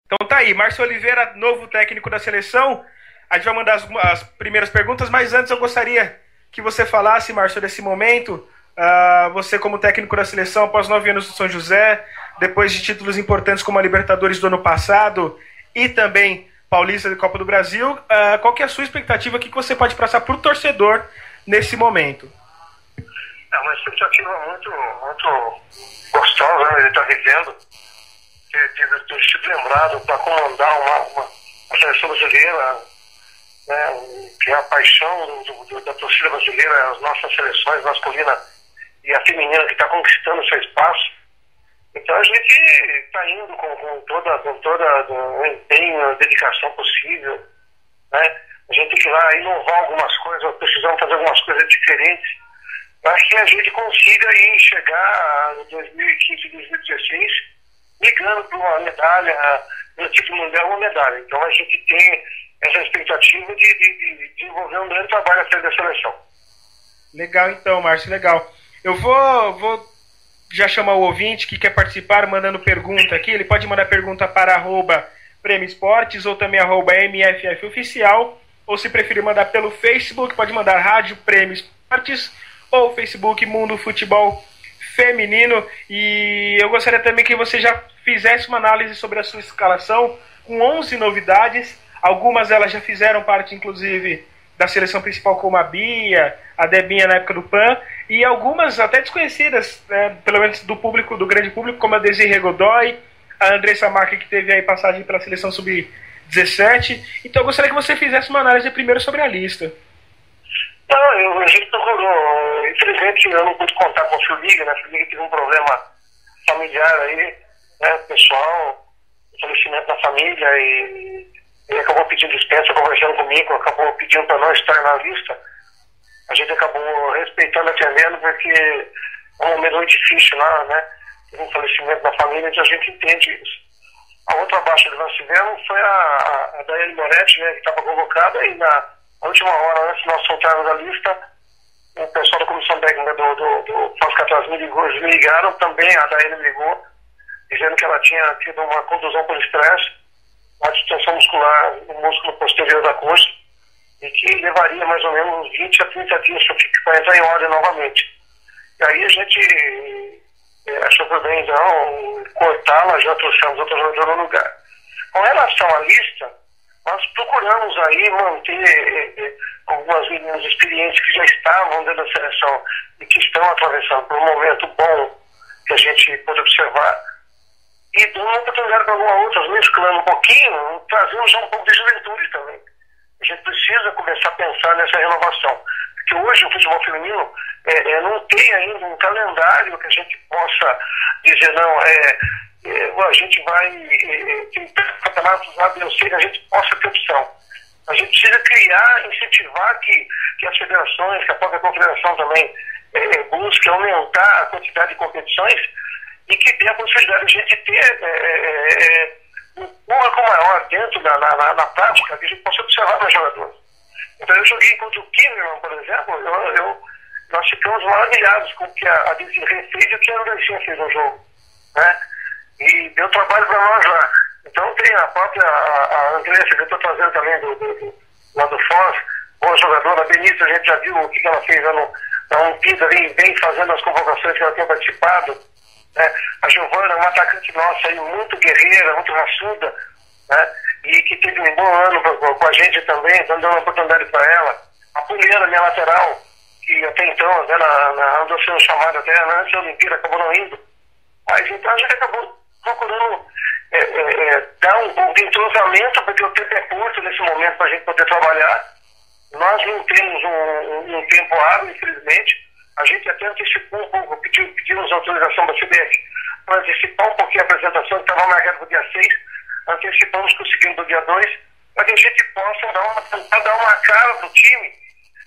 Então tá aí, Márcio Oliveira, novo técnico da seleção. A gente vai mandar as primeiras perguntas, mas antes eu gostaria que você falasse, Márcio, desse momento. Você como técnico da seleção, após 9 anos do São José, depois de títulos importantes como a Libertadores do ano passado e também Paulista de Copa do Brasil, qual que é a sua expectativa? O que você pode passar para o torcedor nesse momento? É uma expectativa muito, muito gostosa, né? Ele está vivendo, ter sido lembrado para comandar uma seleção brasileira, né? Que é a paixão da torcida brasileira, as nossas seleções, masculina e a feminina, que está conquistando seu espaço. Então a gente está indo com toda o empenho, a dedicação possível, né? A gente tem que ir lá inovar algumas coisas, precisamos fazer algumas coisas diferentes, para que a gente consiga aí chegar em 2015 e 2016 migrando para uma medalha, no título mundial, uma medalha. Então a gente tem essa expectativa de desenvolver um grande trabalho à frente da seleção. Legal então, Márcio, legal. Eu vou já chamar o ouvinte que quer participar mandando pergunta aqui. Ele pode mandar pergunta para @Prêmio Esportes ou também @MFFoficial, ou se preferir mandar pelo Facebook, pode mandar Rádio Prêmio Esportes ou Facebook Mundo Futebol Feminino. E eu gostaria também que você já fizesse uma análise sobre a sua escalação com 11 novidades. Algumas elas já fizeram parte, inclusive, da seleção principal, como a Bia, a Debinha na época do PAN, e algumas até desconhecidas, né, pelo menos do público, do grande público, como a Desirê Godoy, a Andressa Marques, que teve aí passagem pela seleção sub-17. Então eu gostaria que você fizesse uma análise primeiro sobre a lista. Não, a gente procurou. Infelizmente eu não pude contar com o Filipe, né? O Filipe teve um problema familiar aí, né, pessoal, falecimento da família, e ele acabou pedindo dispensa, conversando comigo, acabou pedindo para não estar na lista. A gente acabou respeitando, atendendo, porque é um momento muito difícil lá, né? Teve um falecimento da família, então a gente entende isso. A outra baixa que nós tivemos foi a Daiane Moretti, né, que estava convocada, e na última hora, antes de nós soltarmos a lista, o pessoal da comissão técnica do Foscatas me ligaram, também a Daiane me ligou, dizendo que ela tinha tido uma contusão por estresse, uma distensão muscular no músculo posterior da coxa, e que levaria mais ou menos 20 a 30 dias para entrar em ordem novamente. E aí a gente achou por bem, então, cortá-la, já trouxemos outra jogadora no lugar. Com relação à lista, nós procuramos aí manter algumas meninas experientes que já estavam dentro da seleção e que estão atravessando por um momento bom que a gente pode observar, e dando uma oportunidade para algumas outras, mesclando um pouquinho, trazendo já um pouco de juventude também. A gente precisa começar a pensar nessa renovação. Porque hoje o futebol feminino não tem ainda um calendário que a gente possa dizer, não, a gente vai tem campeonatos A, B ou C, que a gente possa ter opção. A gente precisa criar, incentivar que as federações, que a própria confederação também busque aumentar a quantidade de competições e que dê a possibilidade de a gente ter um público maior dentro na prática, que a gente possa observar nos jogadores. Então eu joguei contra o Kimmerman, por exemplo, nós ficamos maravilhados com o que a Desirê fez e o que a Andressinha fez no jogo, né? E deu trabalho para nós lá. Então tem a própria a Andressa, que eu estou trazendo também lá do Foz, boa jogadora. A Benita, a gente já viu o que ela fez lá na Olimpíada, vem fazendo as convocações que ela tem participado, né? A Giovana, uma atacante nossa aí, muito guerreira, muito raçuda, né? E que teve um bom ano com a gente também, dando uma oportunidade para ela. A Puleira, minha lateral, que até então andou sendo chamada até antes da Olimpíada, acabou não indo. Mas então a gente acabou procurando dar um pouco de entrosamento, porque o tempo é curto nesse momento para a gente poder trabalhar. Nós não temos um tempo hábil, infelizmente. A gente até antecipou um pouco, pedimos autorização da CBF para antecipar um pouquinho a apresentação, que estava marcada para o dia 6, antecipamos, conseguimos do dia 2, para que a gente possa dar uma cara para o time.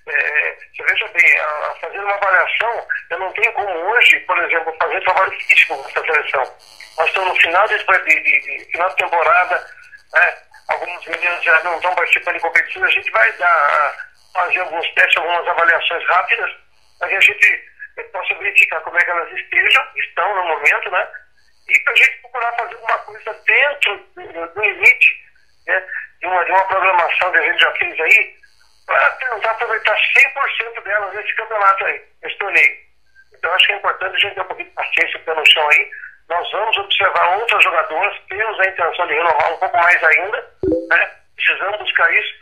Você veja bem, fazer uma avaliação, eu não tenho como hoje, por exemplo, fazer trabalho físico nessa seleção. Nós estamos no final de final de temporada, né? Alguns meninos já não estão participando de competições, a gente vai fazer alguns testes, algumas avaliações rápidas, para que a gente possa verificar como é que elas estão no momento, né? e para a gente procurar fazer alguma coisa dentro do limite, né, de uma programação que a gente já fez aí, para tentar aproveitar 100% delas nesse campeonato aí, nesse torneio. Então acho que é importante a gente ter um pouquinho de paciência pé no chão aí. Nós vamos observar outros jogadores, temos a intenção de renovar um pouco mais ainda, né? Precisamos buscar isso.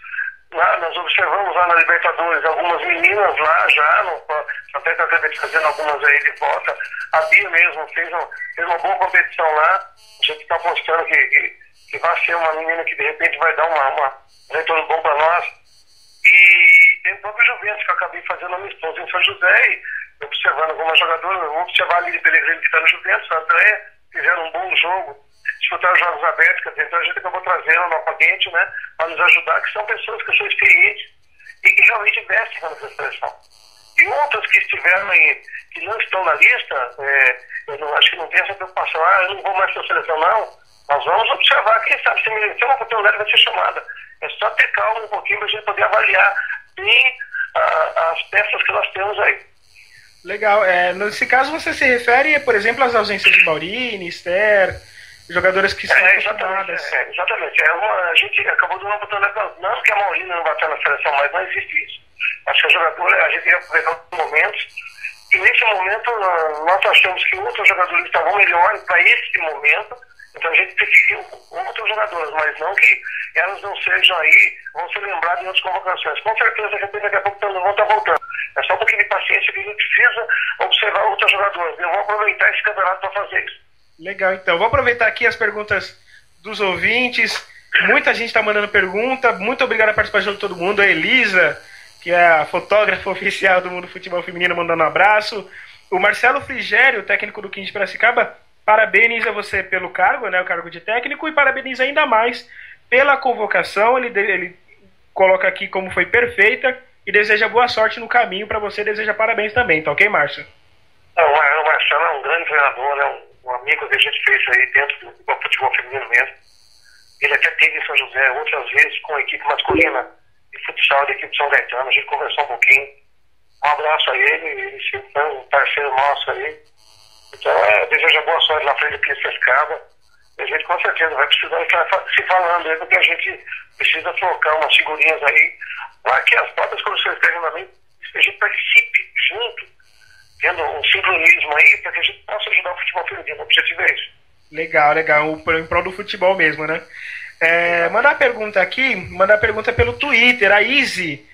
Lá, nós observamos lá na Libertadores algumas meninas lá já, até que eu acabei trazendo algumas aí de volta. A Bia mesmo fez uma boa competição lá. A gente está apostando que vai ser uma menina que de repente vai dar um retorno bom para nós. E tem o próprio Juventus, que eu acabei fazendo amistoso em São José, e observando algumas jogadoras. Eu vou observar a Lili Pellegrini, que está no Juventus, a André, fizeram um bom jogo, disputaram os jogos abertos, quer dizer, então a gente acabou trazendo novamente, né, para nos ajudar, que são pessoas que são experientes e que realmente vestem nessa seleção. E outras que estiveram aí, que não estão na lista, eu acho que não tem essa preocupação, eu não vou mais para a seleção, não. Nós vamos observar, quem sabe, se uma oportunidade vai ser chamada. É só ter calma um pouquinho para a gente poder avaliar bem as peças que nós temos aí. Legal. Nesse caso você se refere, por exemplo, às ausências de Maurini, Esther, jogadoras que são exatamente. Exatamente. A gente acabou dando uma oportunidade, não que a Maurini não vai estar na seleção, mas não existe isso. Acho que a jogadora, a gente ia aproveitar os momentos, e nesse momento nós achamos que outros jogadores estavam melhores para esse momento, então a gente preferiu outros jogadores, mas não que elas não sejam aí, vão ser lembradas em outras convocações. Com certeza, daqui a pouco não vão estar voltando. É só um pouquinho de paciência que a gente precisa observar outros jogadores. Eu vou aproveitar esse campeonato para fazer isso. Legal, então. Vou aproveitar aqui as perguntas dos ouvintes. Muita gente está mandando pergunta. Muito obrigado a participação de todo mundo. A Elisa, que é a fotógrafa oficial do Mundo Futebol Feminino, mandando um abraço. O Marcelo Frigério, técnico do 15 de Piracicaba, parabeniza você pelo cargo, né, o cargo de técnico, e parabeniza ainda mais pela convocação. Ele coloca aqui como foi perfeita e deseja boa sorte no caminho para você. Deseja parabéns também, tá ok, Márcio? O Marcelo é um grande treinador, né, um amigo que a gente fez aí dentro do futebol feminino mesmo. Ele até teve em São José outras vezes com a equipe masculina de futsal da equipe de São Gaetano. A gente conversou um pouquinho. Um abraço a ele foi um parceiro nosso aí. Então, desejo boa sorte na frente do Cristo Escada. A gente com certeza vai precisar estar se falando aí, porque a gente precisa trocar umas figurinhas aí, para que as próprias comissões técnicas, a gente participe junto, tendo um sincronismo aí, para que a gente possa ajudar o futebol feminino. O objetivo é isso. Legal. Em prol do futebol mesmo, né? Mandar a pergunta pelo Twitter, a Izzy,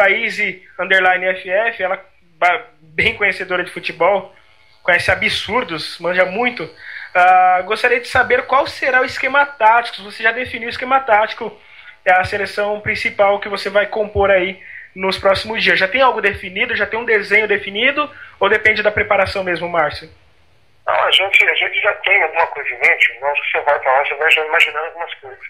@Izzy_FF, ela bem conhecedora de futebol, conhece absurdos, manja muito. Gostaria de saber qual será o esquema tático, se você já definiu o esquema tático, a seleção principal que você vai compor aí nos próximos dias. Já tem algo definido, já tem um desenho definido, ou depende da preparação mesmo, Márcio? Não, a gente já tem alguma coisa em mente, nós que você vai para lá, você vai já imaginando algumas coisas.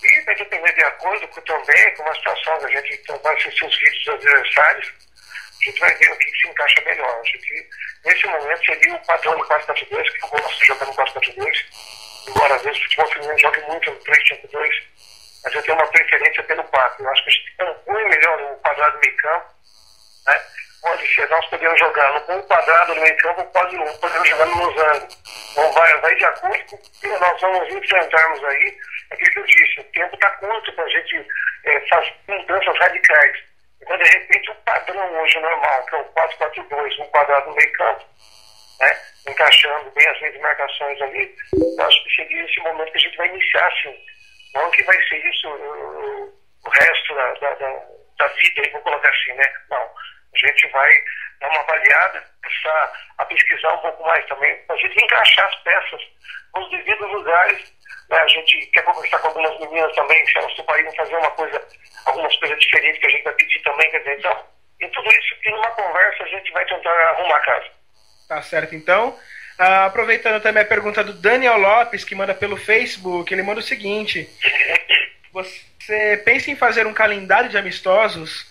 E vai depender de acordo também com uma situação, a gente vai assistir os vídeos dos adversários, a gente vai ver o que se encaixa melhor. A gente, nesse momento, seria o padrão de 4-4-2, que eu gosto de jogar no 4-4-2, embora às vezes o futebol feminino jogue muito no 3-5-2, mas eu tenho uma preferência pelo 4. Eu acho que a gente compõe melhor o quadrado do meio campo, né? Pode ser, nós podemos jogar com um quadrado no meio campo, podemos jogar no losango. Então vai de acordo com o que nós vamos enfrentarmos aí. Aquilo que eu disse, o tempo está curto para a gente fazer mudanças radicais. Então, de repente, o padrão hoje normal, que é o 4-4-2, um quadrado no meio campo, né, encaixando bem as minhas marcações ali, eu acho que seria esse momento que a gente vai iniciar, assim. Não que vai ser isso o resto da vida, vou colocar assim, né? Não. A gente vai dar uma avaliada, começar a pesquisar um pouco mais também, para a gente encaixar as peças nos devidos lugares. Né? A gente quer conversar com algumas meninas também, se elas toparem fazer algumas coisas diferentes que a gente vai pedir também, quer dizer, então, e tudo isso que numa conversa a gente vai tentar arrumar a casa. Tá certo, então. Aproveitando também a pergunta do Daniel Lopes, que manda pelo Facebook, ele manda o seguinte: você pensa em fazer um calendário de amistosos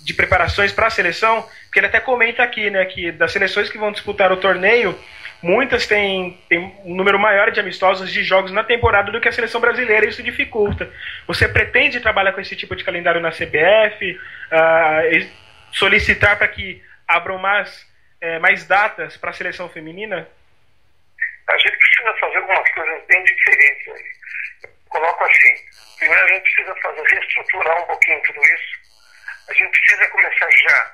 de preparações para a seleção? Porque ele até comenta aqui, né, que das seleções que vão disputar o torneio, muitas têm um número maior de amistosos, de jogos na temporada do que a seleção brasileira, e isso dificulta. Você pretende trabalhar com esse tipo de calendário na CBF? Solicitar para que abram mais mais datas para a seleção feminina? A gente precisa fazer algumas coisas bem diferentes aí. Eu coloco assim, primeiro a gente precisa reestruturar um pouquinho tudo isso. A gente precisa começar já,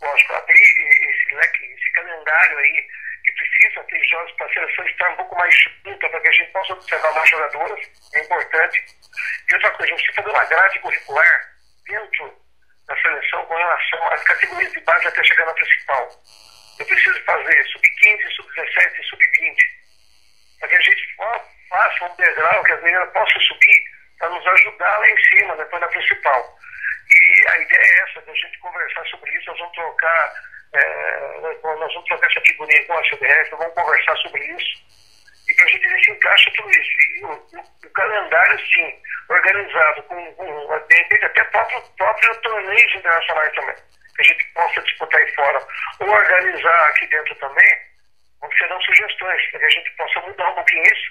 lógico, abrir esse leque, esse calendário aí, que precisa ter jogos para a seleção estar um pouco mais junta, para que a gente possa observar mais jogadoras, é importante. E outra coisa, a gente precisa fazer uma grade curricular dentro da seleção com relação às categorias de base até chegar na principal. Eu preciso fazer sub-15, sub-17 e sub-20, para que a gente faça um degrau que as meninas possam subir para nos ajudar lá em cima, depois da principal. E a ideia é essa, de a gente conversar sobre isso. Nós vamos trocar essa figurinha com a CBF, nós vamos conversar sobre isso, e para a gente ver se encaixa tudo isso. E o calendário, sim, organizado, de repente até próprio torneios internacionais também, que a gente possa disputar aí fora, ou organizar aqui dentro também, serão sugestões, para que a gente possa mudar um pouquinho isso.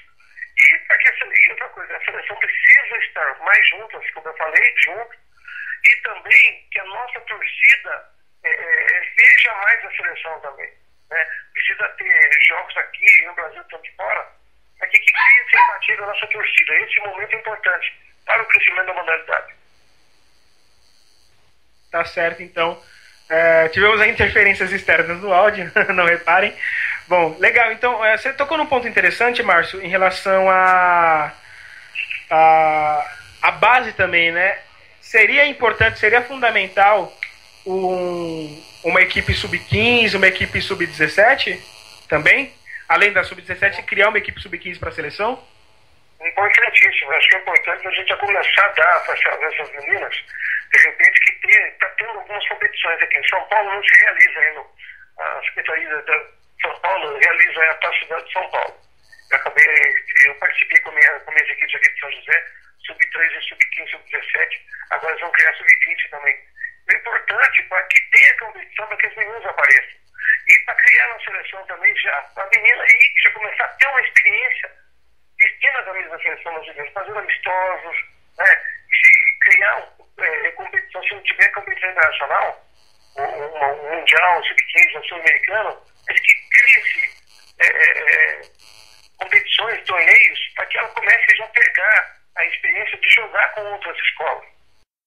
E para que outra coisa, a seleção precisa estar mais juntas, como eu falei, junto, e também que a nossa torcida veja mais a seleção também. Né? Precisa ter jogos aqui no Brasil, tanto fora, para que crie simpatia da nossa torcida. Esse momento é importante para o crescimento da modalidade. Tá certo, então. Tivemos aí interferências externas no áudio, não reparem. Bom, legal. Então, você tocou num ponto interessante, Márcio, em relação a base também, né? Seria importante, seria fundamental uma equipe sub-15, uma equipe sub-17 também? Além da sub-17, criar uma equipe sub-15 para a seleção? Importantíssimo. Acho que é importante a gente já começar a dar para essas meninas, de repente, que está tendo algumas competições aqui. Em São Paulo não se realiza ainda. A Secretaria de São Paulo realiza a taxa cidade de São Paulo. Eu participei com minhas equipes aqui de São José, sub-13, sub-15, sub-17. Agora eles vão criar sub-20 também. É importante para que tenha competição, para que as meninas apareçam. E para criar uma seleção também já, para a menina aí já começar a ter uma experiência vestindo a camisa da seleção brasileira, fazendo amistosos, né? Se criar competição, se não tiver competição internacional, um mundial, um sub-15, um sul-americano, mas que crie-se competições, torneios, para que ela comece já a pegar a experiência de jogar com outras escolas.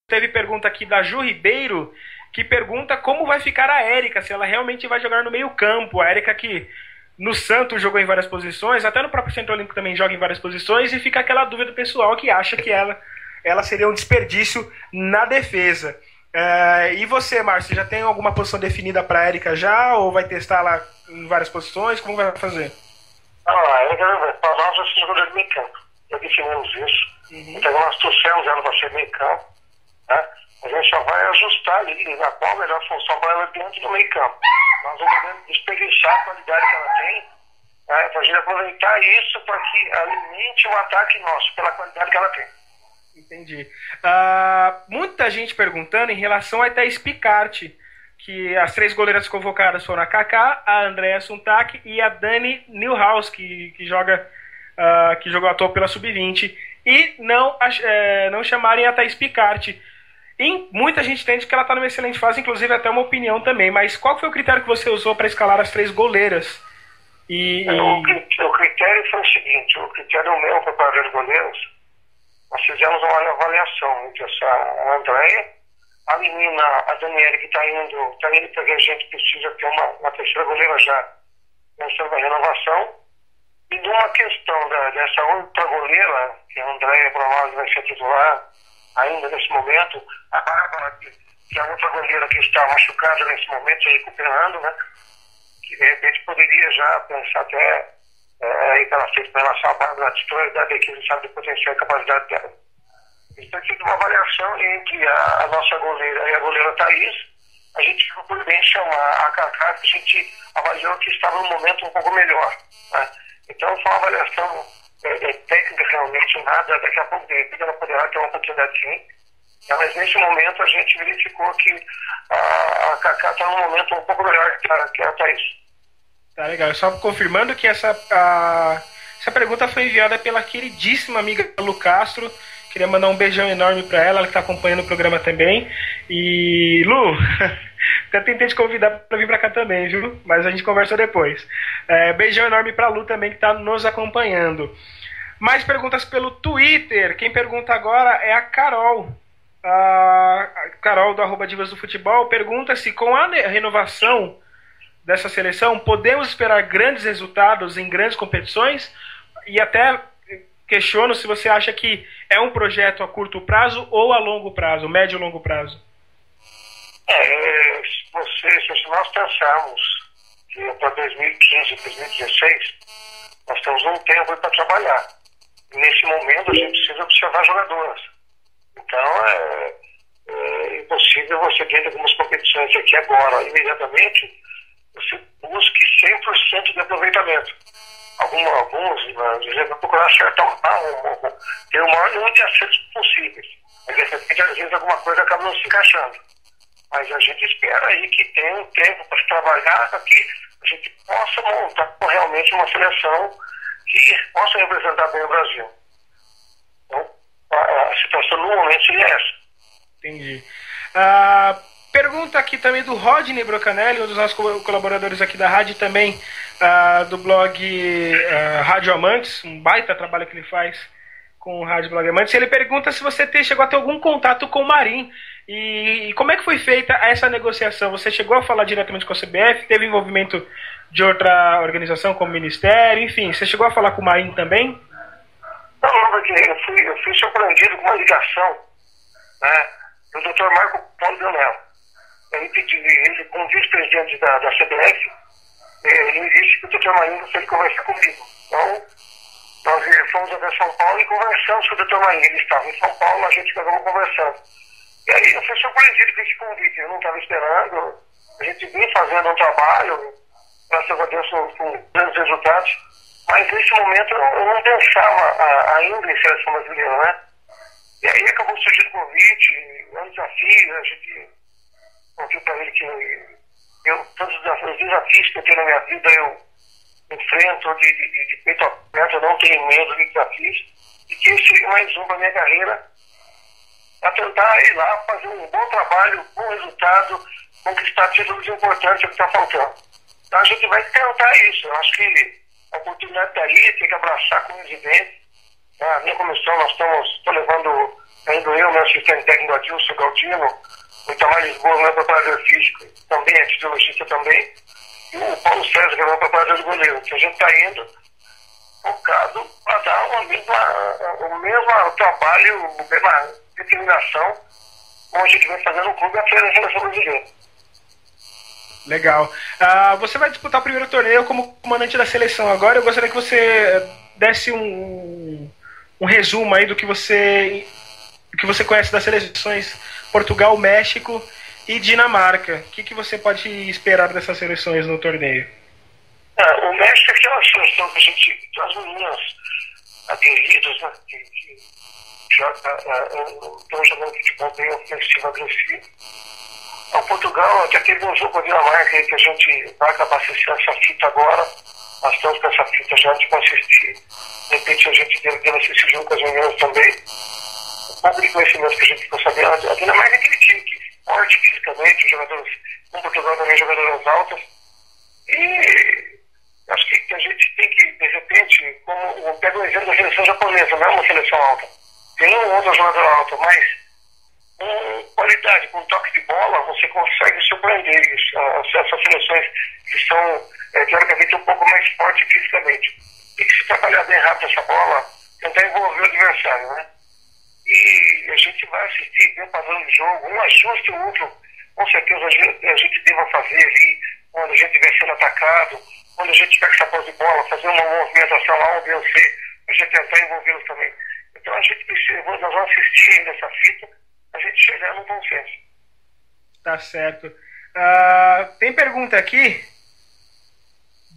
Teve pergunta aqui da Ju Ribeiro, que pergunta como vai ficar a Érica, se ela realmente vai jogar no meio campo. A Érica que no Santos jogou em várias posições, até no próprio Centro Olímpico também joga em várias posições, e fica aquela dúvida pessoal que acha que ela seria um desperdício na defesa. E você, Márcio, já tem alguma posição definida para a Érica já, ou vai testar lá em várias posições? Como vai fazer? A Érica, para nós, é jogador de meio campo. Já definimos isso. Então nós trouxemos ela para ser meio campo. Né? A gente só vai ajustar ali na qual a melhor função para ela dentro do meio campo. Nós vamos desperdiçar a qualidade que ela tem, né? Para a gente aproveitar isso para que alimente o ataque nosso, pela qualidade que ela tem. Entendi. Muita gente perguntando em relação a Thaís Picarte, que as 3 goleiras convocadas foram a Kaká, a Andréa Suntak e a Dani Newhouse, que jogou à toa pela Sub-20, e não chamarem a Thaís Picarte. E muita gente entende que ela está numa excelente fase, inclusive até uma opinião também. Mas qual foi o critério que você usou para escalar as 3 goleiras? O critério foi o seguinte: o critério meu, preparador de goleiros, nós fizemos uma avaliação entre a Andréia, a menina, a Daniela, que está indo porque a gente precisa ter uma terceira goleira já pensando na renovação, e de uma questão dessa outra goleira, que a Andréia provavelmente vai ser titular ainda nesse momento, a Bárbara, que é a outra goleira que está machucada nesse momento, recuperando, né? Que de repente poderia já pensar até aí pela frente, com relação à Bárbara, a titularidade da equipe, sabe, do potencial e capacidade dela. Então, tem uma avaliação entre a nossa goleira e a goleira Thaís. A gente ficou por bem chamar a Kaká, que a gente avaliou que estava num momento um pouco melhor. Né? Então, foi uma avaliação técnica, realmente nada. Daqui a pouco, de repente, ela poderá ter uma oportunidade sim. Mas, nesse momento, a gente verificou que a Kaká está num momento um pouco melhor que a Thaís. Tá legal. Só confirmando que essa pergunta foi enviada pela queridíssima amiga Lu Castro. Queria mandar um beijão enorme para ela que está acompanhando o programa também. E, Lu, Até tentei te convidar para vir para cá também, viu? Mas a gente conversa depois. Beijão enorme para a Lu também, que está nos acompanhando. Mais perguntas pelo Twitter. Quem pergunta agora é a Carol. A Carol do @Divas do Futebol pergunta se com a renovação dessa seleção podemos esperar grandes resultados em grandes competições, e até questiono se você acha que é um projeto a curto prazo ou a longo prazo, médio e longo prazo. Se nós pensarmos que para 2015 e 2016 nós temos um tempo para trabalhar. Nesse momento a gente precisa observar jogadoras. Então é impossível você, dentro de algumas competições aqui agora, imediatamente, você busque 100% de aproveitamento. Alguns dizem que procurar acertar ter o maior número de acertos possíveis. Mas de repente, às vezes, alguma coisa acaba não se encaixando. Mas a gente espera aí que tenha um tempo para se trabalhar, para que a gente possa montar realmente uma seleção que possa representar bem o Brasil. Então, a situação no momento seria essa. Entendi. Pergunta aqui também do Rodney Brocanelli, um dos nossos colaboradores aqui da rádio, também do blog Rádio Amantes, um baita trabalho que ele faz com o Rádio Blog Amantes. Ele pergunta se você chegou a ter algum contato com o Marinho e como é que foi feita essa negociação. Você chegou a falar diretamente com a CBF? Teve envolvimento de outra organização como o Ministério? Enfim, você chegou a falar com o Marinho também? Não, porque eu fui surpreendido com uma ligação, né, do Dr. Marco Polo Leonel. Ele, como vice-presidente da CBF, ele me disse que o Dr. Marinho foi conversar comigo. Então, nós fomos até São Paulo e conversamos com o Dr. Marinho. Ele estava em São Paulo, a gente acabou conversando. E aí eu fui surpreendido com esse convite. Eu não estava esperando. A gente vinha fazendo um trabalho, graças a Deus, com grandes resultados. Mas nesse momento eu não pensava ainda em seleção brasileira, né? E aí acabou surgindo o convite, um desafio, a gente contou para ele que todos os desafios que eu tenho na minha vida eu enfrento de peito aberto, eu não tenho medo de desafios, e que esse seria mais um para minha carreira, para tentar ir lá fazer um bom trabalho, um bom resultado, conquistar títulos importantes, é o que está faltando. Então a gente vai tentar isso. Eu acho que a oportunidade está aí, tem que abraçar como evidente. A minha comissão, estou levando, ainda eu, meu assistente técnico Adilson Galdino, o Itamar Lisboa, meu preparador físico, também é fisiologista também, e o Paulo César, que é meu preparador de goleiro. Que a gente está indo focado para dar o mesmo trabalho, a mesma determinação, como a gente vem fazendo no clube à frente da seleção brasileira. Legal. Você vai disputar o primeiro torneio como comandante da seleção agora. Eu gostaria que você desse um resumo aí do que você conhece das seleções Portugal, México e Dinamarca. O que você pode esperar dessas seleções no torneio? O México é aquela seleção que a gente tem as meninas aguerridas, né, que estão jogando futebol bem ofensivo, agressivo. O Portugal até teve um jogo com a Dinamarca que a gente vai acabar assistindo essa fita agora. Nós estamos com essa fita já de assistir. De repente a gente deve assistir junto com as meninas também. Um pouco de conhecimento que a gente ficou sabendo. A Dinamarca é aquele time que é forte fisicamente, os jogadores, como Portugal também, jogadoras altas. E acho que a gente tem que, de repente, como pega o exemplo da seleção japonesa, não é uma seleção alta. Tem um outro jogador alto, mas com qualidade, com toque de bola, você consegue surpreender essas seleções que são, teoricamente, um pouco mais fortes fisicamente. Tem que se trabalhar bem rápido essa bola, tentar envolver o adversário, né? E a gente vai assistir, ver o padrão de jogo, um ajuste ou outro, com certeza a gente deva fazer ali, quando a gente estiver sendo atacado, quando a gente tiver essa posse de bola, fazer uma movimentação A ou B ou C, a gente tentar envolvê-los também. Então a gente precisa, nós vamos assistir nessa fita, a gente chegar no consenso. Tá certo. Tem pergunta aqui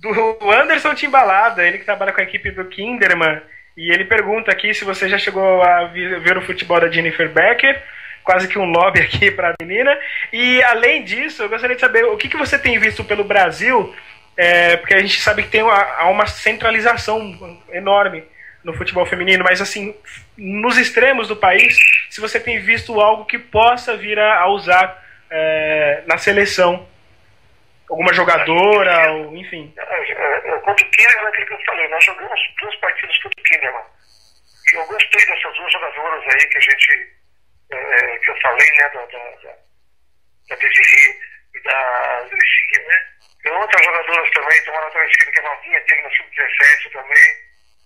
do Anderson Timbalada, ele que trabalha com a equipe do Kinderman, e ele pergunta aqui se você já chegou a ver o futebol da Jennifer Becker, quase que um lobby aqui para a menina. E além disso, eu gostaria de saber o que você tem visto pelo Brasil, porque a gente sabe que tem uma centralização enorme no futebol feminino, mas assim, nos extremos do país, se você tem visto algo que possa vir a usar na seleção Alguma jogadora, ou, enfim. Contra o Kinderman, aquilo que eu falei, nós jogamos 2 partidas contra o Kinderman. E eu gostei dessas 2 jogadoras aí que a gente, que eu falei, né, da Desirê e da Andressinha, né? Tem outras jogadoras também, tem uma lateral esquerda que é novinha, teve no Sub-17 também,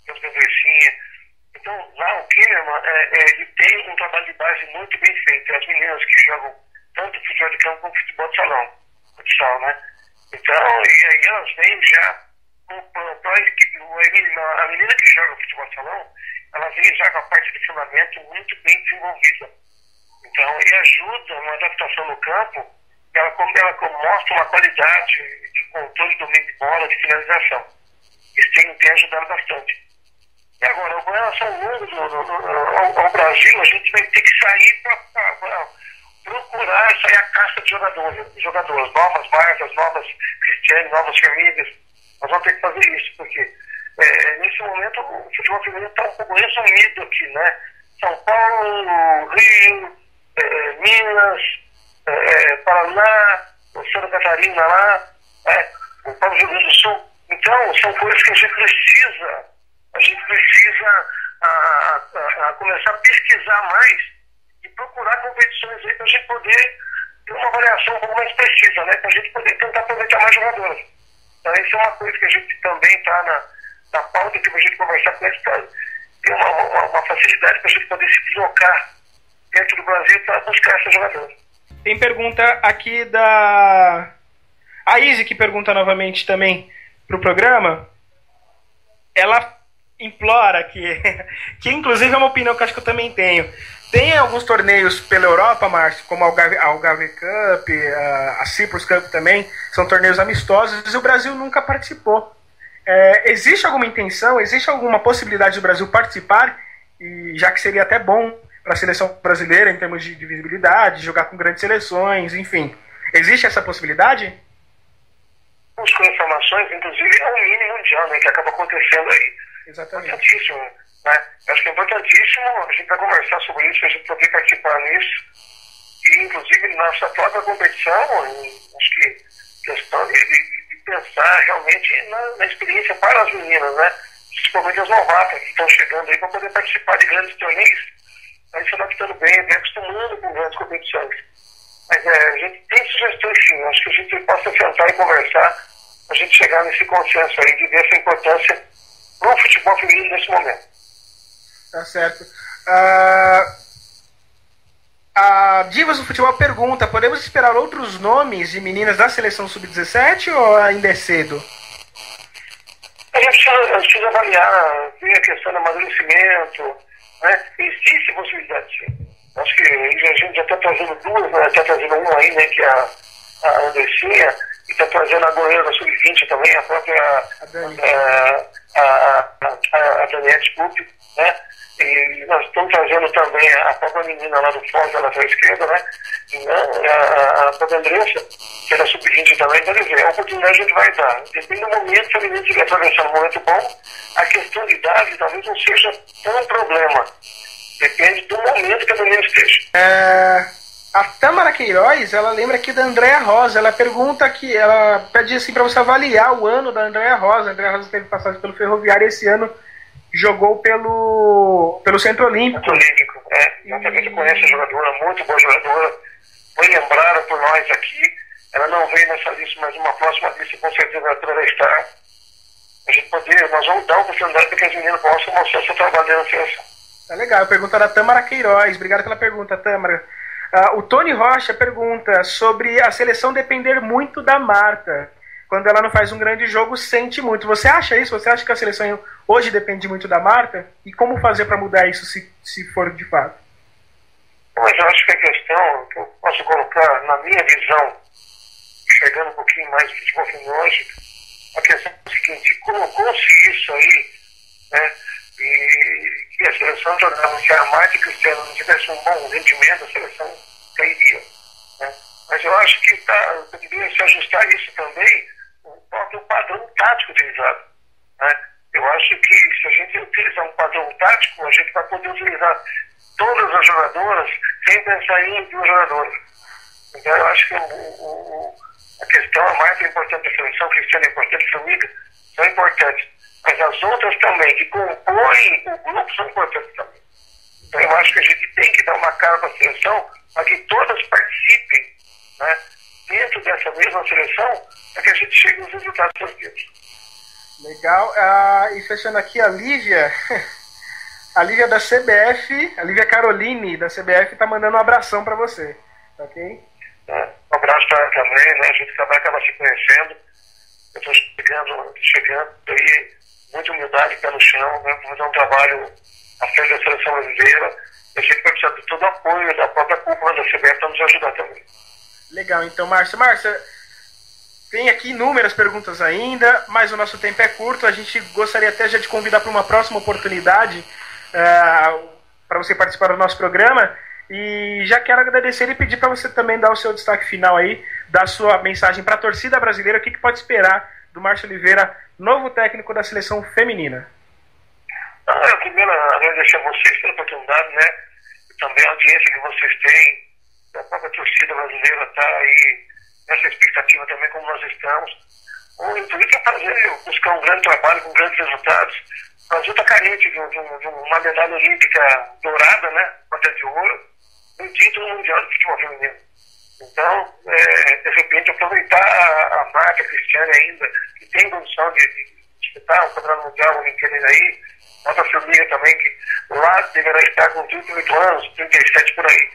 temos a Andressinha. Então, lá o Kinderman, ele tem um trabalho de base muito bem feito. As meninas que jogam tanto futebol de campo como futebol de salão, futsal, né? Então, e aí elas vêm já a menina que joga futebol de salão, ela vem já com a parte de fundamento muito bem desenvolvida. Então, e ajuda uma adaptação no campo, ela mostra uma qualidade de controle do meio de bola, de finalização. Isso tem ajudado bastante. E agora, com relação ao Brasil, a gente vai ter que sair para procurar sair a caça de jogadores, novas marcas, novas Cristiane, novas famílias. Nós vamos ter que fazer isso, porque nesse momento o futebol feminino está um pouco resumido aqui, né? São Paulo, Rio, Minas, Paraná, Santa Catarina lá, o Paulo Rio Grande do Sul. Então, são coisas que a gente precisa começar a pesquisar mais e procurar competições aí para a gente poder ter uma avaliação um pouco mais precisa, né? Para a gente poder tentar aproveitar mais jogadores. Então, isso é uma coisa que a gente também está na pauta que a gente conversar com eles para ter uma facilidade para a gente poder se deslocar dentro do Brasil para buscar esses jogadores. Tem pergunta aqui da a Izzy, que pergunta novamente também para o programa. Ela implora que inclusive é uma opinião que eu acho que eu também tenho. Tem alguns torneios pela Europa, Márcio, como a Algarve Cup, a Cyprus Cup também, são torneios amistosos e o Brasil nunca participou. Existe alguma intenção, existe alguma possibilidade do Brasil participar, e já que seria até bom para a seleção brasileira em termos de visibilidade, jogar com grandes seleções, enfim. Existe essa possibilidade? Com informações, inclusive, é um mini mundial, né, que acaba acontecendo aí. Exatamente. Importantíssimo, né? Acho que é importantíssimo a gente vai conversar sobre isso, a gente poder participar nisso. E, inclusive, na nossa própria competição, acho que questão de pensar realmente na experiência para as meninas, né? Principalmente as novatas que estão chegando aí para poder participar de grandes torneios. Aí se adaptando bem, bem acostumando com grandes competições. Mas a gente tem sugestões, sim. Acho que a gente possa sentar e conversar, a gente chegar nesse consenso aí de ver essa importância para o futebol feminino nesse momento. Tá certo. A Divas do Futebol pergunta: podemos esperar outros nomes de meninas da seleção sub-17 ou ainda é cedo? A gente precisa avaliar, ver a questão do amadurecimento, né? Existe possibilidade, sim. Acho que a gente já está trazendo 2, né? Está trazendo uma aí, né? Que é a Andressinha, e está trazendo a goleira da sub-20 também, a própria a Daniela Scoop, né? E nós estamos trazendo também a própria menina lá do Foz, da lateral esquerda, né? E, a própria Andressa, que é da sub-20 também. Quer dizer, a oportunidade a gente vai dar. Depende do momento, se a menina estiver atravessando um momento bom, a questão de idade talvez não seja tão problema. Depende do momento que a menina esteja. A Tâmara Queiroz, ela lembra aqui da Andréa Rosa. Ela pergunta que, ela pede assim para você avaliar o ano da Andréa Rosa. A Andréa Rosa teve passagem pelo Ferroviário esse ano, jogou pelo Centro Olímpico. Centro Olímpico, exatamente. Conhece a jogadora, muito boa jogadora. Foi lembrada por nós aqui. Ela não veio nessa lista, mas numa próxima lista com certeza ela poderá estar. Nós vamos dar uma oportunidade para que as meninas possam mostrar seu trabalho na seleção. Tá legal. Pergunta da Tâmara Queiroz. Obrigado pela pergunta, Tâmara. O Tony Rocha pergunta sobre a seleção depender muito da Marta. Quando ela não faz um grande jogo, sente muito. Você acha isso? Você acha que a seleção hoje depende muito da Marta? E como fazer para mudar isso, se for de fato? Mas eu acho que a questão que eu posso colocar, na minha visão, chegando um pouquinho mais no futebol feminino, a questão é o seguinte: colocou-se isso aí, né? E que a seleção jogava, se a Marta e Cristiano não tivesse um bom rendimento, a seleção cairia, né? Mas eu acho que poderia se ajustar isso também o próprio padrão tático utilizado, né? Eu acho que se a gente utilizar um padrão tático, a gente vai poder utilizar todas as jogadoras sem pensar em 2 jogadoras. Então eu acho que A questão, a marca é importante da seleção, Cristiano é importante, Formiga são importantes. Mas as outras também, que compõem o grupo, são importantes também. Então eu acho que a gente tem que dar uma cara para a seleção para que todas participem, né, dentro dessa mesma seleção, para que a gente chegue nos resultados positivos. Legal. E fechando aqui, a Lívia da CBF, a Lívia Caroline da CBF está mandando um abração para você, tá ok? Um abraço para ela também, né? A gente vai acabar se conhecendo. Eu estou chegando aí, muita humildade, pé no chão, né? Vou fazer um trabalho à frente da seleção brasileira. Eu sei que vai precisar de todo o apoio da própria cúpula da CBF para nos ajudar também. Legal, então, Márcia, tem aqui inúmeras perguntas ainda, mas o nosso tempo é curto. A gente gostaria até já de convidar para uma próxima oportunidade para você participar do nosso programa. E já quero agradecer e pedir para você também dar o seu destaque final aí, dar sua mensagem para a torcida brasileira, o que pode esperar do Márcio Oliveira, novo técnico da seleção feminina. Eu primeiro agradecer a vocês pela oportunidade, né? E também a audiência que vocês têm. A própria torcida brasileira está aí nessa expectativa também, como nós estamos. O intuito é fazer, buscar um grande trabalho com grandes resultados. O Brasil está carente de uma medalha olímpica dourada, né? Medalha de ouro, um título mundial de futebol feminino. Então, de repente, aproveitar a marca Cristiane ainda, que tem condição de disputar o Campeonato Mundial, Olimpíada aí, nossa família também, que lá deverá estar com 38 anos, 37 por aí.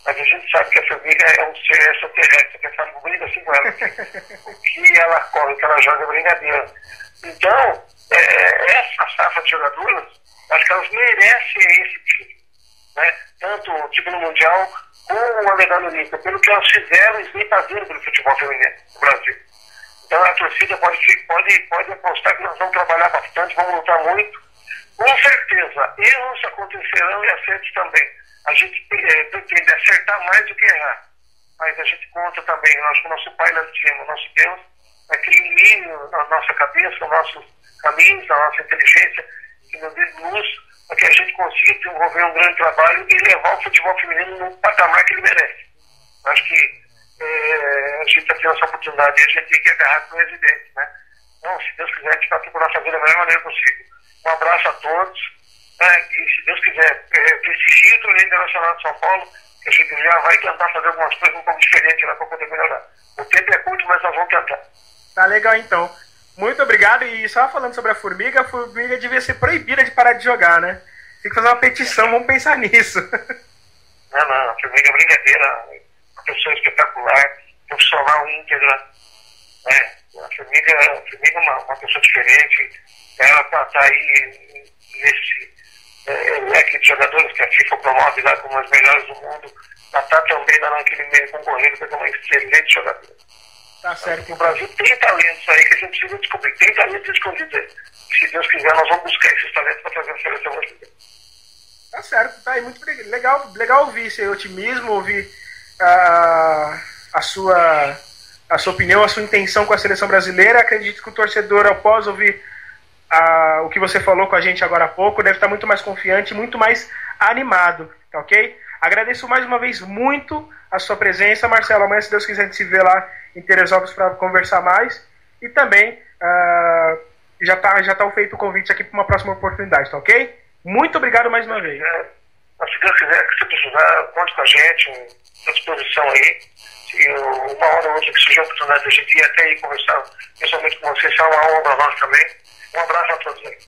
Mas a gente sabe que a família é um ser extraterrestre, que é uma brinca assim com ela. O que ela corre, o que ela joga é brincadeira. Então, essa safra de jogadoras, acho que elas merecem esse título, né? Tanto o título mundial como a medalha olímpica, pelo que elas fizeram e vem fazendo pelo futebol feminino no Brasil. Então a torcida pode apostar que nós vamos trabalhar bastante, vamos lutar muito. Com certeza, erros acontecerão e acertos também. A gente pretende acertar mais do que errar. Mas a gente conta também, nós com o nosso Pai lá no cima, o nosso Deus, que ilumine na nossa cabeça, os nossos caminhos, a nossa inteligência, que nos dê luz para que a gente consiga desenvolver um grande trabalho e levar o futebol feminino no patamar que ele merece. Acho que a gente está tendo essa oportunidade e a gente tem que agarrar com os evidentes, né? Então, se Deus quiser, a gente vai procurar fazer da melhor maneira possível. Um abraço a todos, né? E se Deus quiser, prestigie o torneio internacional de São Paulo, que a gente já vai tentar fazer algumas coisas um pouco diferentes lá para poder melhorar. O tempo é curto, mas nós vamos tentar. Tá legal, então. Muito obrigado. E só falando sobre a Formiga devia ser proibida de parar de jogar, né? Tem que fazer uma petição, vamos pensar nisso. Não, a Formiga é brincadeira, uma pessoa espetacular, profissional íntegra, né? A Formiga é uma pessoa diferente, ela está aí nesse leque de jogadores que a FIFA promove lá como as melhores do mundo, ela está também naquele meio concorrendo para uma excelente jogadora. Tá certo. O Brasil tem talentos aí que a gente precisa descobrir. Tem talentos escondidos aí. E se Deus quiser, nós vamos buscar esses talentos para fazer a seleção brasileira. Tá certo, tá aí. Muito legal ouvir esse otimismo, ouvir a sua opinião, a sua intenção com a seleção brasileira. Acredito que o torcedor, após ouvir o que você falou com a gente agora há pouco, deve estar muito mais confiante, muito mais animado, tá ok? Agradeço mais uma vez muito a sua presença, Marcelo. Amanhã, se Deus quiser, a gente se vê lá em Teresópolis para conversar mais. E também já tá feito o convite aqui para uma próxima oportunidade, tá ok? Muito obrigado mais uma vez. Se Deus quiser, que você precisar, conte com a gente, à disposição aí. Se uma hora ou outra que surgir a oportunidade de a gente ir até aí conversar pessoalmente com vocês, é uma honra para nós também. Um abraço a todos aí.